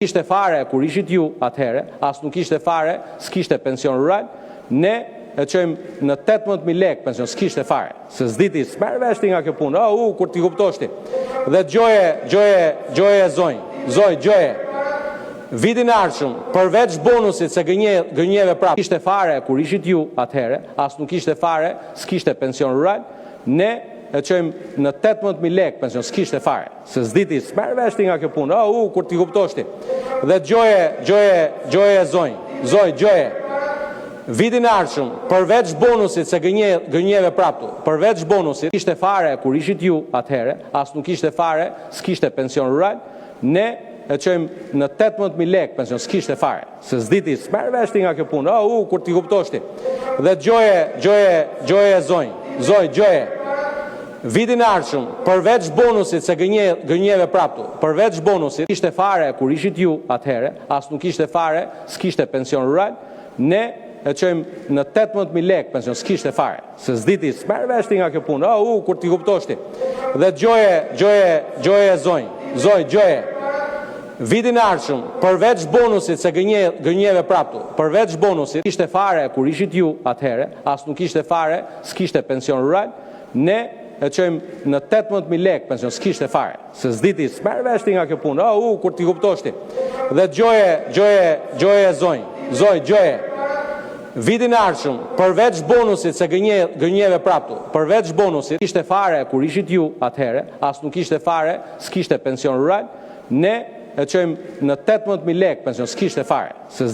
Ishte fare kur ishit ju atëhere, as nuk ishte fare, s'kishte pension rural, ne e qojmë në 18.000 lek pension, s'kishte fare, se s'diti, s'merë veshti nga kjo punë, kur t'i kuptoshti. Dhe gjoje gjoje, vitin arshëm, përveç bonusit se gënjeve prapë, ishte fare kur ishit ju atëhere, as nuk ishte fare, s'kishte pension rural, ne e qojmë në 18.000 lek pension, s'kishte fare, se s'diti, s'merë veshti nga kjo punë, kur t'i kuptoshti. Dhe gjoje, vitin arshëm, përveç bonusit se gënjeve prapë, përveç bonusit, ishte fare kur ishit ju atëhere, as nuk ishte fare, s'kishte pension rural, ne e qojmë në 18.000 lek pension, s'kishte fare, se s'diti, s'merë veshti nga kjo punë, kur t'i kuptoshti. Dhe gjoje, vitin arshëm, përveç bonusit se gënjeve prapë, përveç bonusit, ishte fare kur ishit ju atëhere, as nuk ishte fare, s'kishte pension rural, ne e qojmë në 18.000 lek pension, s'kishte fare, se s'diti, s'merë veshti nga kjo punë, kur t'i kuptoshti. Dhe gjoje, vitin arshëm, përveç bonusit se gënjeve prapë, përveç bonusit, ishte fare kur ishit ju atëhere, as nuk ishte fare, s'kishte pension rural, ne e qojmë në 18.000 lek pension, s'kishte fare, se s'diti, s'merë veshti nga kjo punë, kur t'i kuptoshti. Dhe gjoje, vitin arshëm, përveç bonusit se gënjeve prapë, përveç bonusit, ishte fare kur ishit ju atëhere, as nuk ishte fare, s'kishte pension rural, ne e qojmë në 18.000 lek pension, s'kishte fare, se